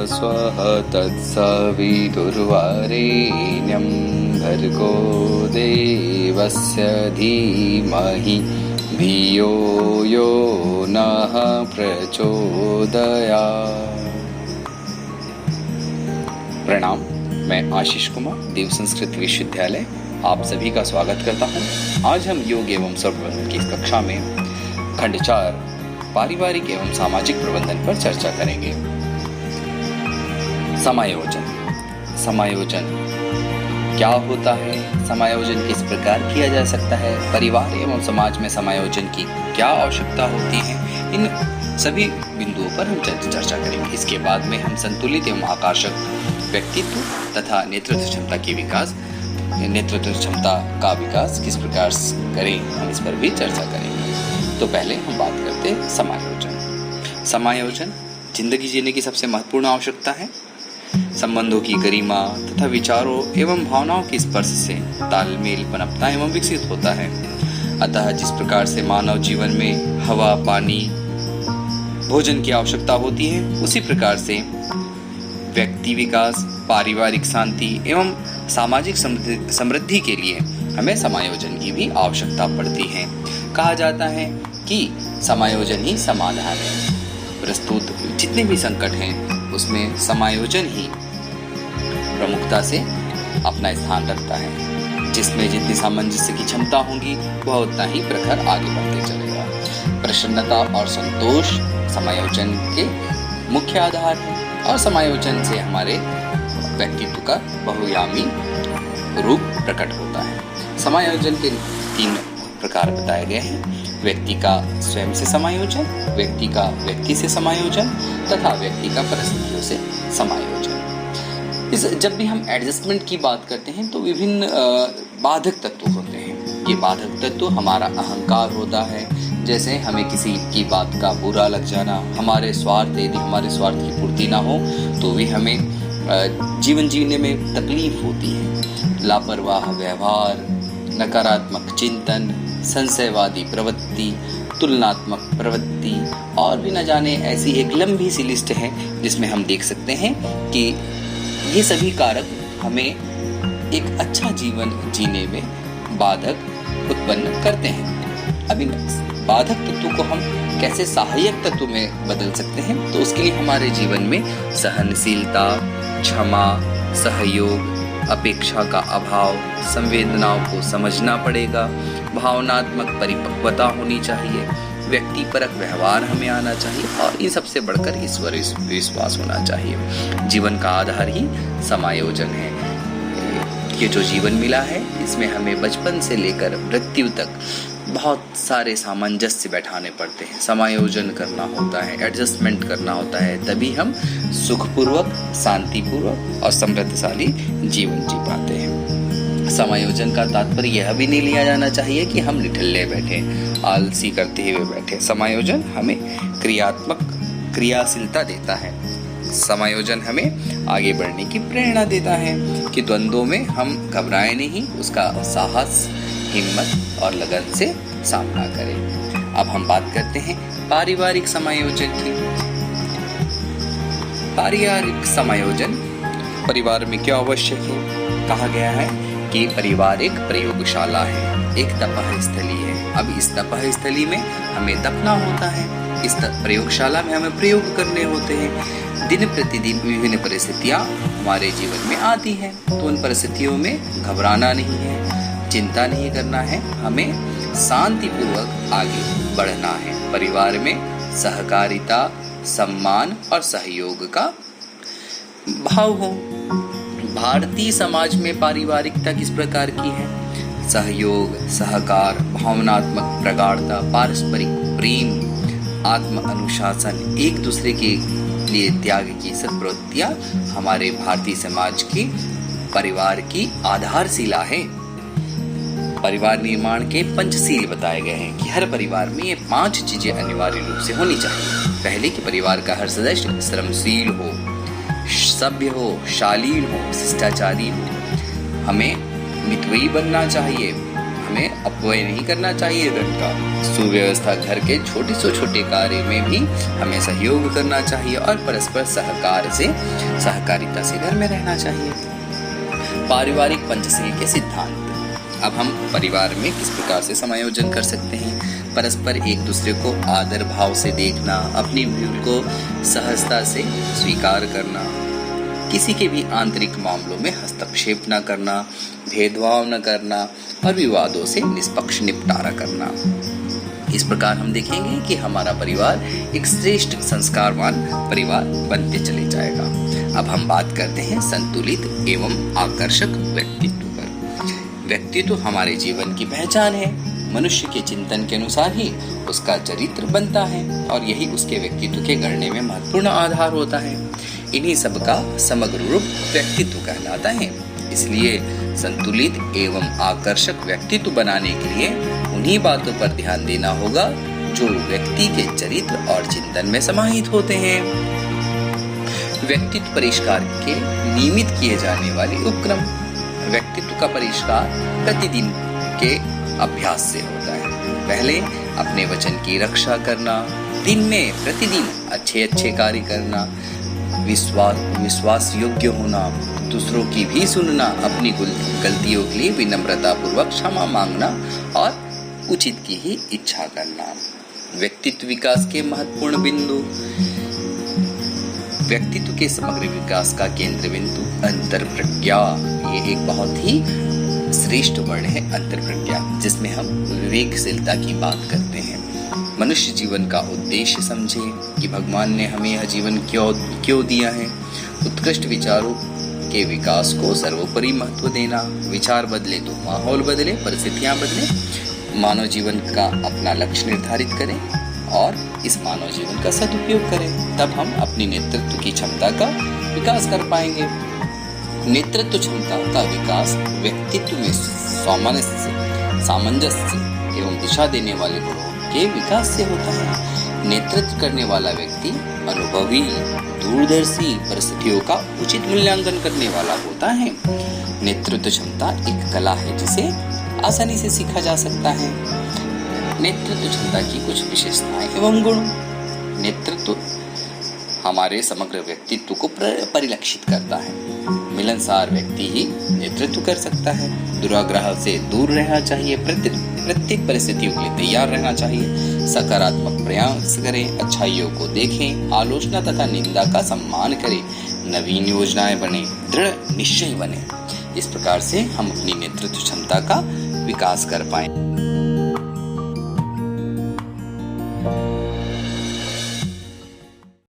स्वः तत्सवितुर्वरेण्यं भर्गो देवस्य धीमहि धियो यो नः प्रचोदयात्। प्रणाम, मैं आशीष कुमार, देव संस्कृत विश्वविद्यालय आप सभी का स्वागत करता हूँ। आज हम योग एवं प्रबंधन की कक्षा में खंड 4 पारिवारिक एवं सामाजिक प्रबंधन पर चर्चा करेंगे। समायोजन क्या होता है? समायोजन किस प्रकार किया जा सकता है? परिवार एवं समाज में समायोजन की क्या आवश्यकता होती है? इन सभी बिंदुओं पर हम चर्चा करेंगे। इसके बाद में हम संतुलित एवं आकर्षक व्यक्तित्व तथा नेतृत्व क्षमता का विकास किस प्रकार करें, हम इस पर भी चर्चा करेंगे। तो पहले हम बात करते हैं समायोजन जिंदगी जीने की सबसे महत्वपूर्ण आवश्यकता है। संबंधों की गरिमा तथा विचारों एवं भावनाओं के स्पर्श से तालमेल पनपता एवं विकसित होता है। अतः जिस प्रकार से मानव जीवन में हवा, पानी, भोजन की आवश्यकता होती है, उसी प्रकार से व्यक्ति विकास, पारिवारिक शांति एवं सामाजिक समृद्धि के लिए हमें समायोजन की भी आवश्यकता पड़ती है। कहा जाता है कि समायोजन ही समाधान है। प्रस्तुत जितने भी संकट हैं उसमें समायोजन ही प्रमुखता से अपना स्थान रखता है। जिसमें जितनी सामंजस्य की क्षमता होगी वह उतना ही प्रखर आगे बढ़ते चलेगा। प्रसन्नता और संतोष समायोजन के मुख्य आधार है और समायोजन से हमारे व्यक्तित्व का बहुआयामी रूप प्रकट होता है। समायोजन के 3 प्रकार बताए गए हैं: व्यक्ति का स्वयं से समायोजन, व्यक्ति का व्यक्ति से समायोजन तथा व्यक्ति का परिस्थितियों से समायोजन। जब भी हम एडजस्टमेंट की बात करते हैं तो विभिन्न बाधक तत्व होते हैं। ये बाधक तत्व हमारा अहंकार होता है। जैसे हमें किसी की बात का बुरा लग जाना, हमारे स्वार्थ, यदि हमारे स्वार्थ की पूर्ति ना हो तो भी हमें जीवन जीने में तकलीफ होती है। लापरवाह व्यवहार, नकारात्मक चिंतन, संशयवादी प्रवृत्ति, तुलनात्मक प्रवृत्ति और भी न जाने ऐसी एक लंबी सी लिस्ट है जिसमें हम देख सकते हैं कि ये सभी कारक हमें एक अच्छा जीवन जीने में बाधक उत्पन्न करते हैं। अब इन बाधक तत्वों को हम कैसे सहायक तत्व में बदल सकते हैं? तो उसके लिए हमारे जीवन में सहनशीलता, क्षमा, सहयोग, अपेक्षा का अभाव, संवेदनाओं को समझना पड़ेगा, भावनात्मक परिपक्वता होनी चाहिए, व्यक्तिपरक व्यवहार हमें आना चाहिए और इन सबसे बढ़कर ईश्वर विश्वास होना चाहिए। जीवन का आधार ही समायोजन है। ये जो जीवन मिला है इसमें हमें बचपन से लेकर मृत्यु तक बहुत सारे सामंजस्य बैठाने पड़ते हैं, समायोजन करना होता है, एडजस्टमेंट करना होता है, तभी हम सुखपूर्वक, शांतिपूर्वक और समृद्धशाली जीवन जी पाते हैं। समायोजन का तात्पर्य यह भी नहीं लिया जाना चाहिए कि हम निठल्ले बैठे, आलसी करते हुए बैठे। समायोजन हमें क्रियाशीलता देता है। समायोजन हमें आगे बढ़ने की प्रेरणा देता है कि द्वंद्वों में हम घबराएं नहीं, उसका साहस, हिम्मत और लगन से सामना करें। अब हम बात करते हैं पारिवारिक समायोजन की। पारिवारिक समायोजन परिवार में क्यों आवश्यक है? कहा गया है कि परिवार एक प्रयोगशाला है, एक तपस्थली है। अब इस तपस्थली में हमें तपना होता है, इस प्रयोगशाला में हमें प्रयोग करने होते हैं। दिन प्रतिदिन विभिन्न परिस्थितियाँ हमारे जीवन में आती हैं, तो उन परिस्थितियों में घबराना नहीं है, चिंता नहीं करना है, हमें शांतिपूर्वक आगे बढ़ना है। परिवार में सहकारिता, सम्मान और सहयोग का भाव हो। भारतीय समाज में पारिवारिकता किस प्रकार की है? सहयोग, सहकार, भावनात्मक प्रगाढ़ता, पारस्परिक प्रेम, आत्म अनुशासन, एक दूसरे के लिए त्याग की सद्प्रवृत्तियां हमारे भारतीय समाज की परिवार की आधारशिला है। परिवार निर्माण के पंचशील बताए गए हैं कि हर परिवार में ये 5 चीजें अनिवार्य रूप से होनी चाहिए। पहले कि परिवार का हर सदस्य श्रमशील हो, सभ्य हो, शालीन हो, शिष्टाचारी हो। हमें मितव्ययी बनना चाहिए, हमें अपव्यय नहीं करना चाहिए धन का। सुव्यवस्था घर के छोटे से छोटे कार्य में भी हमें सहयोग करना चाहिए और परस्पर सहकारिता से घर में रहना चाहिए। पारिवारिक पंचशील के सिद्धांत। अब हम परिवार में किस प्रकार से समायोजन कर सकते हैं। परस्पर एक दूसरे को आदर भाव से देखना, अपनी भूल को सहजता से स्वीकार करना, किसी के भी आंतरिक मामलों में हस्तक्षेप न करना, भेदभाव न करना और विवादों से निष्पक्ष निपटारा करना। इस प्रकार हम देखेंगे कि हमारा परिवार एक श्रेष्ठ संस्कारवान परिवार बनते चले जाएगा। अब हम बात करते हैं संतुलित एवं आकर्षक व्यक्तित्व पर। व्यक्तित्व हमारे जीवन की पहचान है। मनुष्य के चिंतन के अनुसार ही उसका चरित्र बनता है और यही उसके व्यक्तित्व के गढ़ने में महत्वपूर्ण आधार होता है। इन्हीं सब का समग्र रूप व्यक्तित्व कहलाता है। इसलिए संतुलित एवं आकर्षक व्यक्तित्व बनाने के लिए उन्हीं बातों पर ध्यान देना होगा जो व्यक्ति के चरित्र और चिंतन में समाहित होते हैं। व्यक्तित्व परिष्कार के नियमित किए जाने वाले उपक्रम। व्यक्तित्व का परिष्कार प्रतिदिन के अभ्यास से होता है। पहले अपने वचन की रक्षा करना, दिन में प्रतिदिन अच्छे कार्य करना, विश्वास योग्य होना, दूसरों की भी सुनना, अपनी गलतियों के लिए विनम्रता पूर्वक क्षमा मांगना और उचित की ही इच्छा करना। व्यक्तित्व विकास के महत्वपूर्ण बिंदु। व्यक्तित्व के समग्र विकास का केंद्र बिंदु अंतर्प्रज्ञा। ये एक बहुत ही श्रेष्ठ वर्ण है अंतर्प्रज्ञा, जिसमें हम विवेकशीलता की बात करते हैं। मनुष्य जीवन का उद्देश्य समझे कि भगवान ने हमें यह जीवन क्यों दिया है। उत्कृष्ट विचारों के विकास को सर्वोपरि महत्व देना। विचार बदले तो माहौल बदले, परिस्थितियां बदले। मानव जीवन का अपना लक्ष्य निर्धारित करें और इस मानव जीवन का सदुपयोग करें, तब हम अपनी नेतृत्व की क्षमता का विकास कर पाएंगे। नेतृत्व क्षमता का विकास व्यक्तित्व में सामंजस्य एवं दिशा देने वाले गुणों के विकास से होता है। नेतृत्व करने वाला व्यक्ति अनुभवी, दूरदर्शी, परिस्थितियों का उचित मूल्यांकन करने वाला होता है। नेतृत्व क्षमता एक कला है जिसे आसानी से सीखा जा सकता है। नेतृत्व क्षमता की कुछ विशेषताएं एवं गुण। नेतृत्व हमारे समग्र व्यक्तित्व को परिलक्षित करता है। मिलनसार व्यक्ति ही नेतृत्व कर सकता है। दुराग्रह से दूर रहना चाहिए। प्रत्येक परिस्थितियों के लिए तैयार रहना चाहिए। सकारात्मक प्रयास करें, अच्छाइयों को देखें, आलोचना तथा निंदा का सम्मान करें, नवीन योजनाएं बने, दृढ़ निश्चय बने। इस प्रकार से हम अपनी नेतृत्व क्षमता का विकास कर पाएं।